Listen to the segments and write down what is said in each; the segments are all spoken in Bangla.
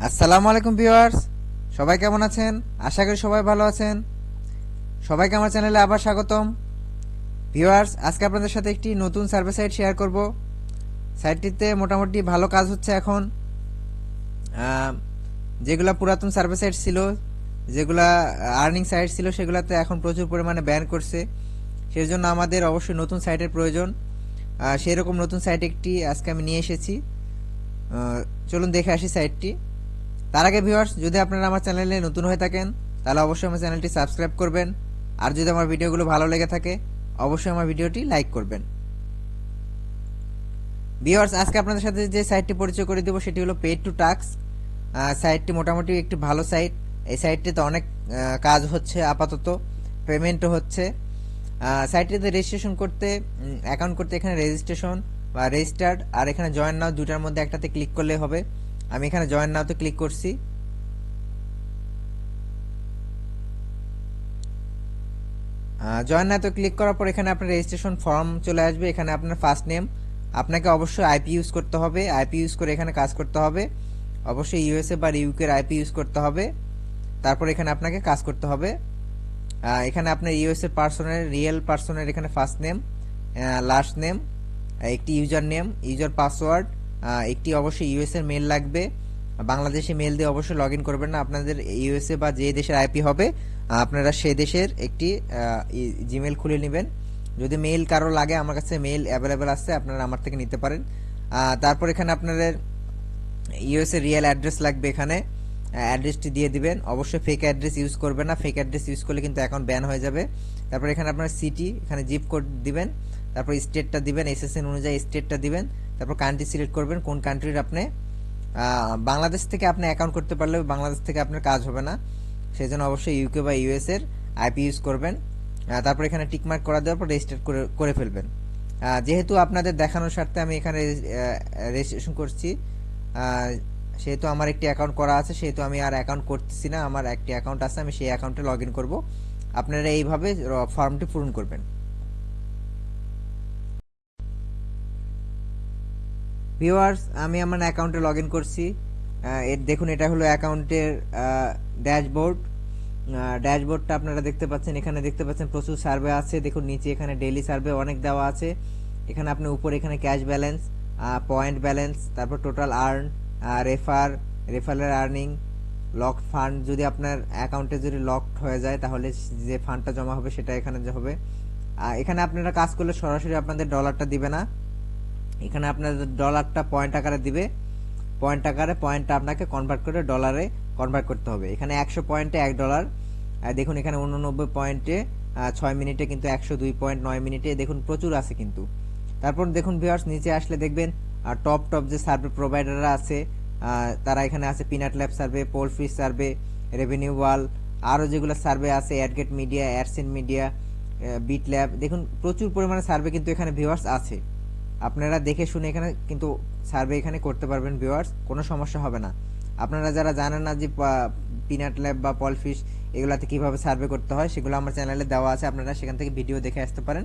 আসসালামু আলাইকুম ভিউয়ার্স, সবাই কেমন আছেন? আশা করি সবাই ভালো আছেন। সবাইকে আমার চ্যানেলে আবার স্বাগতম। ভিউয়ার্স, আজকে আপনাদের সাথে একটি নতুন সার্ভে সাইট শেয়ার করব। সাইটটিতে মোটামুটি ভালো কাজ হচ্ছে এখন। যেগুলা পুরাতন সার্ভে সাইট ছিল, যেগুলা আর্নিং সাইট ছিল, সেগুলাতে এখন প্রচুর পরিমাণে ব্যান করছে। সেই জন্য আমাদের অবশ্যই নতুন সাইটের প্রয়োজন। সেই রকম নতুন সাইট একটি আজকে আমি নিয়ে এসেছি। চলুন দেখে আসি সাইটটি। তার আগে ভিউয়ার্স, যদি আপনারা আমার চ্যানেলে নতুন হয়ে থাকেন তাহলে অবশ্যই আমার চ্যানেলটি সাবস্ক্রাইব করবেন। আর যদি আমার ভিডিওগুলো ভালো লেগে থাকে অবশ্যই আমার ভিডিওটি লাইক করবেন। ভিউয়ার্স, আজকে আপনাদের সাথে যে সাইটটি পরিচয় করে দেবো সেটি হলো পেড টু টাস্ক। সাইটটি মোটামুটি একটি ভালো সাইট। এই সাইটটিতে অনেক কাজ হচ্ছে, আপাতত পেমেন্টও হচ্ছে। সাইটটিতে রেজিস্ট্রেশন করতে, অ্যাকাউন্ট করতে এখানে রেজিস্ট্রেশন বা রেজিস্টার্ড আর এখানে জয়েন নাও, দুটার মধ্যে একটাতে ক্লিক করলে হবে। আমি এখানে জয়েন নাওতে ক্লিক করছি। জয়েন নাওতে ক্লিক করার পর এখানে আপনার রেজিস্ট্রেশন ফর্ম চলে আসবে। এখানে আপনার ফার্স্ট নেম, আপনাকে অবশ্যই আইপি ইউজ করতে হবে। আইপি ইউজ করে এখানে কাজ করতে হবে। অবশ্যই ইউএসএ বা ইউকের আইপি ইউজ করতে হবে। তারপর এখানে আপনাকে কাজ করতে হবে। এখানে আপনার ইউএসএ পার্সনের, রিয়েল পার্সনের এখানে ফার্স্ট নেম, লাস্ট নেম, একটি ইউজার নেম, ইউজার পাসওয়ার্ড, একটি অবশ্যই ইউএসএর মেল লাগবে। বাংলাদেশি মেল দিয়ে অবশ্যই লগ ইন করবেন না। আপনাদের ইউএসএ বা যে দেশের আইপি হবে আপনারা সে দেশের একটি জিমেল খুলে নেবেন। যদি মেইল কারো লাগে, আমার কাছে মেইল অ্যাভেলেবেল আছে, আপনারা আমার থেকে নিতে পারেন। তারপর এখানে আপনাদের ইউএসএ রিয়েল অ্যাড্রেস লাগবে। এখানে অ্যাড্রেসটি দিয়ে দিবেন। অবশ্যই ফেক অ্যাড্রেস ইউজ করবেন না, ফেক অ্যাড্রেস ইউজ করলে কিন্তু অ্যাকাউন্ট ব্যান হয়ে যাবে। তারপর এখানে আপনার সিটি, এখানে জিপ কোড দিবেন। তারপর স্টেটটা দিবেন, এসএসএন অনুযায়ী স্টেটটা দিবেন। তারপর কান্ট্রি সিলেক্ট করবেন, কোন কান্ট্রির আপনি। বাংলাদেশ থেকে আপনি অ্যাকাউন্ট করতে পারলে বাংলাদেশ থেকে আপনার কাজ হবে না, সেই জন্য অবশ্যই ইউকে বা ইউএস এর আইপি ইউজ করবেন। তারপর এখানে টিকমার্ক করা দেওয়ার পর রেজিস্টার করে ফেলবেন। যেহেতু আপনাদের দেখানোর স্বার্থে আমি এখানে রেজিস্ট্রেশন করছি, সেহেতু আমার একটি অ্যাকাউন্ট করা আছে, সেহেতু আমি আর অ্যাকাউন্ট করতেছি না। আমার একটি অ্যাকাউন্ট আছে, আমি সেই অ্যাকাউন্টে লগ ইন করবো। আপনারা এইভাবে ফর্মটি পূরণ করবেন। ভিউয়ার্স, আমি আমার অ্যাকাউন্টে লগ ইন করছি। দেখুন, এটা হলো অ্যাকাউন্টের ড্যাশবোর্ড। ড্যাশবোর্ডটা আপনারা দেখতে পাচ্ছেন। এখানে দেখতে পাচ্ছেন প্রচুর সার্ভে আছে। দেখুন নিচে এখানে ডেইলি সার্ভে অনেক দেওয়া আছে। এখানে আপনি উপরে এখানে ক্যাশ ব্যালেন্স, পয়েন্ট ব্যালেন্স, তারপর টোটাল আর্ন, রেফারের আর্নিং, লকড ফান্ড। যদি আপনার অ্যাকাউন্টে যদি লকড হয়ে যায় তাহলে যে ফান্ডটা জমা হবে সেটা এখানে হবে। এখানে আপনারা কাজ করলে সরাসরি আপনাদের ডলারটা দিবে না, এখানে আপনাদের ডলারটা পয়েন্ট আকারে দিবে। পয়েন্ট আকারে পয়েন্টটা আপনাকে কনভার্ট করে ডলারে কনভার্ট করতে হবে। এখানে 100 পয়েন্টে $1। দেখুন এখানে 89 পয়েন্টে 6 মিনিটে কিন্তু 102.9 মিনিটে, দেখুন প্রচুর আছে কিন্তু। তারপর দেখুন ভিউয়ার্স, নিচে আসলে দেখবেন টপ যে সার্ভে প্রোভাইডাররা আছে তারা এখানে আছে। Peanut Lab survey, Pollfish survey, revenue wall, আরও যেগুলো সার্ভে আছে, AdGate Media, Adscend Media, BitLabs. দেখুন প্রচুর পরিমাণে সার্ভে কিন্তু এখানে ভিউয়ার্স আছে। আপনারা দেখে শুনে এখানে কিন্তু সার্ভে এখানে করতে পারবেন ভিউয়ার্স, কোনো সমস্যা হবে না। আপনারা যারা জানেন না যে পিনাট ল্যাব বা পলফিশ এগুলাতে কিভাবে সার্ভে করতে হয়, সেগুলো আমার চ্যানেলে দেওয়া আছে, আপনারা সেখান থেকে ভিডিও দেখে আসতে পারেন।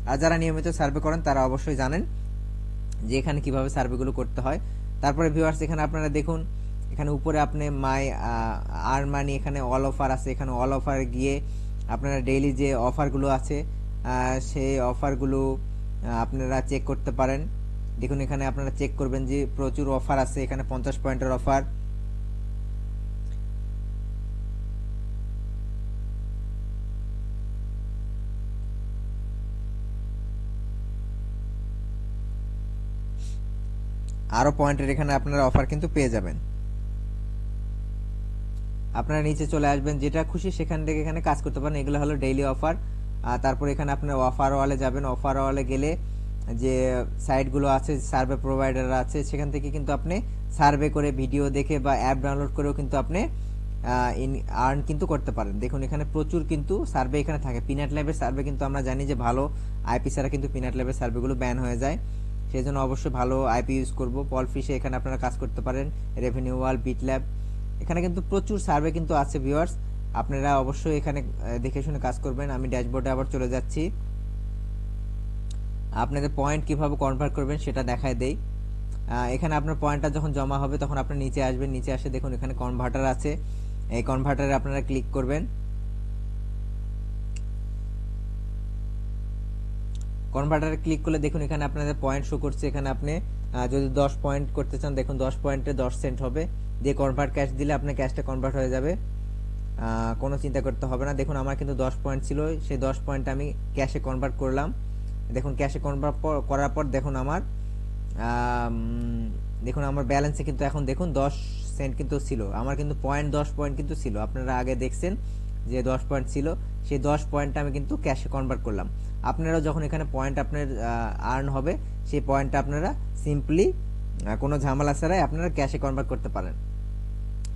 আর যারা নিয়মিত সার্ভে করেন তারা অবশ্যই জানেন যে এখানে কিভাবে সার্ভেগুলো করতে হয়। তারপরে ভিউয়ার্স, এখানে আপনারা দেখুন, এখানে উপরে আপনি মাই আর্ন মানি, এখানে অল অফার আছে। এখানে অল অফার গিয়ে আপনারা ডেইলি যে অফারগুলো আছে সেই অফারগুলো আপনারা চেক করতে পারেন। দেখুন এখানে আপনারা চেক করবেন যে প্রচুর অফার আছে। এখানে 50 পয়েন্টের অফার, আরো পয়েন্টের এখানে আপনারা অফার কিন্তু পেয়ে যাবেন। আপনারা নিচে চলে আসবেন, যেটা খুশি সেখান থেকে এখানে কাজ করতে পারেন। এগুলো হলো ডেইলি অফার। তারপর এখানে আপনার অফার ওয়ালে যাবেন। অফার ওয়ালে গেলে যে সাইটগুলো আছে, সার্ভে প্রোভাইডার আছে, সেখান থেকে কিন্তু আপনি সার্ভে করে ভিডিও দেখে বা অ্যাপ ডাউনলোড করেও কিন্তু আপনি আর্ন কিন্তু করতে পারেন। দেখুন এখানে প্রচুর কিন্তু সার্ভে এখানে থাকে। পিনাট ল্যাবের সার্ভে কিন্তু আমরা জানি যে ভালো আইপি ছাড়া কিন্তু পিনাট ল্যাবের সার্ভেগুলো ব্যান হয়ে যায়, সেই জন্য অবশ্যই ভালো আইপি ইউজ করব। পলফিশে এখানে আপনারা কাজ করতে পারেন, রেভিনিউ ওয়াল, বিট ল্যাব, এখানে কিন্তু প্রচুর সার্ভে কিন্তু আছে ভিউয়ার্স। আপনারা অবশ্যই এখানে দেখে শুনে কাজ করবেন। আমি ড্যাশবোর্ডে আবার চলে যাচ্ছি, আপনাদের পয়েন্ট কিভাবে কনভার্ট করবেন সেটা দেখায় দেই। এখানে আপনার পয়েন্টটা যখন জমা হবে তখন আপনি নিচে আসবেন, নিচে আসে দেখুন এখানে কনভার্টার আছে, এই কনভার্টারে আপনারা ক্লিক করবেন। কনভার্টারে ক্লিক করলে দেখুন এখানে আপনাদের পয়েন্ট শো করছে, এখানে আপনি যদি 10 পয়েন্ট করতে চান দেখুন 10 পয়েন্টে 10 সেন্ট হবে, দিয়ে কনভার্ট ক্যাশ দিলে আপনার ক্যাশটা কনভার্ট হয়ে যাবে, কোনো চিন্তা করতে হবে না। দেখুন আমার কিন্তু 10 পয়েন্ট ছিল, সেই 10 পয়েন্ট আমি ক্যাশে কনভার্ট করলাম। দেখুন ক্যাশে কনভার্ট করার পর দেখুন আমার দেখুন আমার ব্যালেন্সে কিন্তু এখন দেখুন 10 সেন্ট কিন্তু ছিল, আমার কিন্তু 10 পয়েন্ট কিন্তু ছিল, আপনারা আগে দেখছেন যে 10 পয়েন্ট ছিল, সেই 10 পয়েন্টটা আমি কিন্তু ক্যাশে কনভার্ট করলাম। আপনারাও যখন এখানে পয়েন্ট আপনার আর্ন হবে সেই পয়েন্টটা আপনারা সিম্পলি কোনো ঝামেলা ছাড়াই আপনারা ক্যাশে কনভার্ট করতে পারেন।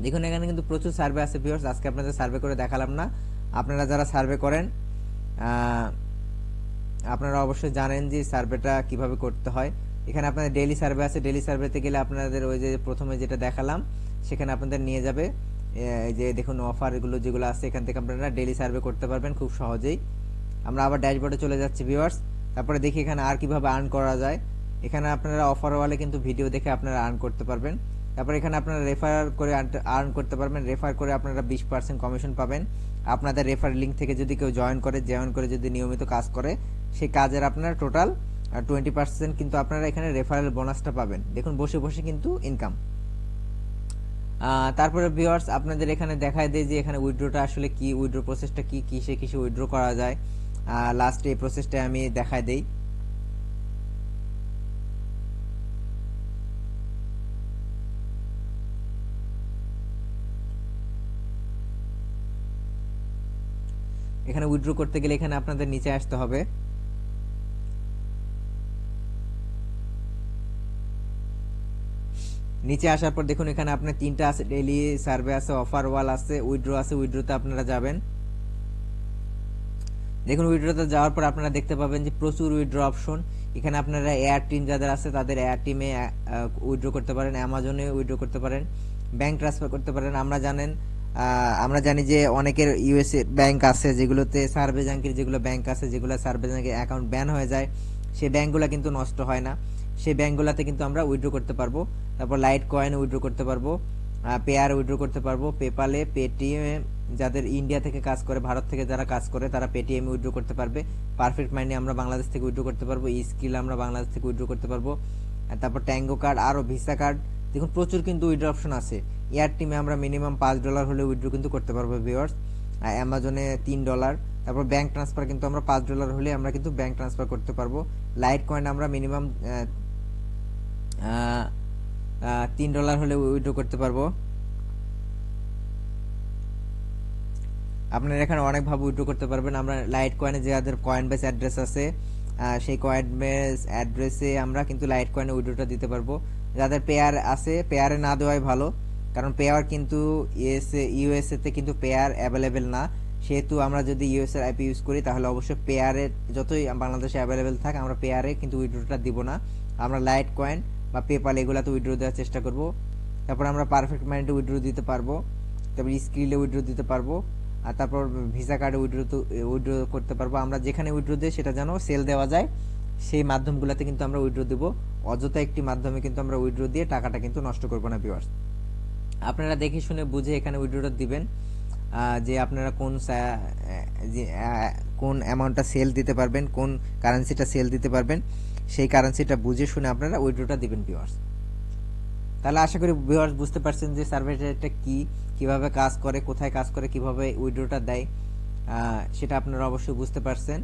দেখুন এখানে কিন্তু প্রচুর সার্ভে আছে ভিউয়ার্স, আজকে আপনাদের সার্ভে করে দেখালাম না। আপনারা যারা সার্ভে করেন আপনারা অবশ্যই জানেন যে সার্ভেটা কিভাবে করতে হয়। এখানে আপনাদের ডেইলি সার্ভে আছে, ডেইলি সার্ভেতে গেলে আপনাদের ওই যে প্রথমে যেটা দেখালাম সেখানে আপনাদের নিয়ে যাবে, এই যে দেখুন অফারগুলো যেগুলো আছে এখান থেকে আপনারা ডেইলি সার্ভে করতে পারবেন খুব সহজেই। আমরা আবার ড্যাশবোর্ডে চলে যাচ্ছি ভিউয়ার্স, তারপরে দেখি এখানে আর কিভাবে আর্ন করা যায়। এখানে আপনারা অফার ওয়ালে কিন্তু ভিডিও দেখে আপনারা আর্ন করতে পারবেন। তারপর এখানে আপনারা রেফার করে আর্ন করতে পারবেন, রেফার করে আপনারা 20% কমিশন পাবেন। আপনাদের রেফার লিঙ্ক থেকে যদি কেউ জয়েন করে যদি নিয়মিত কাজ করে সেই কাজের আপনার টোটাল 20% কিন্তু আপনারা এখানে রেফারেল বোনাসটা পাবেন। দেখুন বসে বসে কিন্তু ইনকাম। তারপরে ভিউয়ার্স আপনাদের এখানে দেখায় দেয় যে এখানে উইথড্রটা আসলে কি, উইথড্র প্রসেসটা কি, কিসে কিসে উইথড্র করা যায়। লাস্টে এই প্রসেসটা আমি দেখায় দেই। এখানে উইথড্র করতে গেলে এখানে আপনাদের নিচে আসতে হবে। নিচে আসার পর দেখুন এখানে আপনার তিনটা আছে, ডেইলি সার্ভে আছে, অফার ওয়াল আছে, উইথড্র আছে। উইথড্রতে আপনারা যাবেন, দেখুন উইথড্রতে যাওয়ার পর আপনারা দেখতে পাবেন যে প্রচুর উইথড্র অপশন। এখানে আপনারা এয়ার টিম যাদের আছে তাদের এয়ার টিমে উইথড্র করতে পারেন, অ্যামাজনে উইথড্র করতে পারেন, ব্যাংক ট্রান্সফার করতে পারেন। আমরা জানি যে অনেকের ইউএসএ ব্যাংক আছে যেগুলোতে সার্ভে জাঙ্কির যেগুলো ব্যাংক আছে, যেগুলো সার্ভে জাঙ্কির অ্যাকাউন্ট ব্যান হয়ে যায়, সেই ব্যাংকগুলো কিন্তু নষ্ট হয় না, সেই ব্যাংকগুলোতে কিন্তু আমরা উইথড্র করতে পারবো। তারপর লাইট কয়েন উইথড্র করতে পারবো, পেয়ার উইথড্র করতে পারবো, পেপালে, পেটিএমে, যাদের ইন্ডিয়া থেকে কাজ করে, ভারত থেকে যারা কাজ করে তারা পেটিএম উইথড্র করতে পারবে, পারফেক্ট মাইন্ডে আমরা বাংলাদেশ থেকে উইথড্র করতে পারবো, ই স্কিল আমরা বাংলাদেশ থেকে উইথড্র করতে পারবো, তারপর ট্যাঙ্গো কার্ড, আরও ভিসা কার্ড। দেখুন প্রচুর কিন্তু উইথড্র অপশন আছে। এয়ার টিমে আমরা মিনিমাম $5 হলে উইথড্র কিন্তু করতে পারবো ভিউয়ার্স, অ্যামাজনে $3। তারপর ব্যাংক ট্রান্সফার কিন্তু আমরা $5 হলে আমরা কিন্তু ব্যাংক ট্রান্সফার করতে পারবো। লাইট কয়েন আমরা মিনিমাম $3 হলে উইথড্র করতে পারবো। আপনারা এখানে অনেকভাবে উইথড্র করতে পারবেন। আমরা লাইট কয়েনে যাদের কয়েন বেস অ্যাড্রেস আছে সেই কয়েন বেস অ্যাড্রেসে আমরা কিন্তু লাইট কয়েনে উইথড্রটা দিতে পারবো। যাদের পেয়ার আছে পেয়ারে না দেওয়াই ভালো, কারণ পেয়ার কিন্তু ইউএসএ তে কিন্তু পেয়ার অ্যাভেলেবেল না, সেহেতু আমরা যদি ইউএসএর আইপি ইউজ করি তাহলে অবশ্যই পেয়ারে যতই বাংলাদেশে অ্যাভেলেবেল থাক আমরা পেয়ারে কিন্তু উইথড্রটা দিব না, আমরা লাইট কয়েন বা পেপাল এগুলাতে উইথড্র দেওয়ার চেষ্টা করব। তারপর আমরা পারফেক্ট মাইন্ডে উইথড্র দিতে পারবো, তারপর স্কিলে উইথড্র দিতে পারবো, আর তারপর ভিসা কার্ডে উইথড্র করতে পারবো। আমরা যেখানে উইথড্র দিই সেটা যেন সেল দেওয়া যায় সেই মাধ্যমগুলোতে কিন্তু আমরা উইথড্র দেবো, অযথা একটি মাধ্যমে কিন্তু আমরা উইথড্র দিয়ে টাকাটা কিন্তু নষ্ট করবো না ভিউয়ার্স। আপনারা দেখে শুনে বুঝে এখানে উইথড্রটা দিবেন, যে আপনারা কোন অ্যামাউন্টটা সেল দিতে পারবেন, কোন কারেন্সিটা সেল দিতে পারবেন, সেই কারেন্সিটা বুঝে শুনে আপনারা উইথড্রটা দিবেন ভিউয়ার্স। তাহলে আশা করি ভিউয়ার্স বুঝতে পারছেন যে সার্ভেটা কি, কিভাবে কাজ করে, কোথায় কাজ করে, কিভাবে উইথড্রটা দেয়, সেটা আপনারা অবশ্যই বুঝতে পারছেন।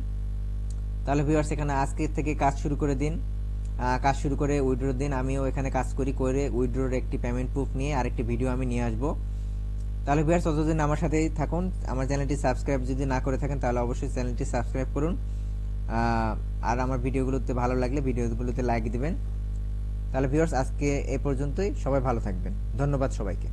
তাহলে ভিউয়ার্স এখানে আজকে থেকে কাজ শুরু করে দিন, কাজ শুরু করে উইথড্র দিন। আমিও এখানে কাজ করে উইথড্রোর একটি পেমেন্ট প্রুফ নিয়ে আরেকটি ভিডিও আমি নিয়ে আসবো। তাহলে ভিউয়ার্স ততদিন আমার সাথেই থাকুন, আমার চ্যানেলটি সাবস্ক্রাইব যদি না করে থাকেন তাহলে অবশ্যই চ্যানেলটি সাবস্ক্রাইব করুন, আর আমার ভিডিওগুলোতে ভালো লাগলে ভিডিওগুলোতে লাইক দিবেন। তাহলে ভিউয়ার্স আজকে এ পর্যন্তই, সবাই ভালো থাকবেন, ধন্যবাদ সবাইকে।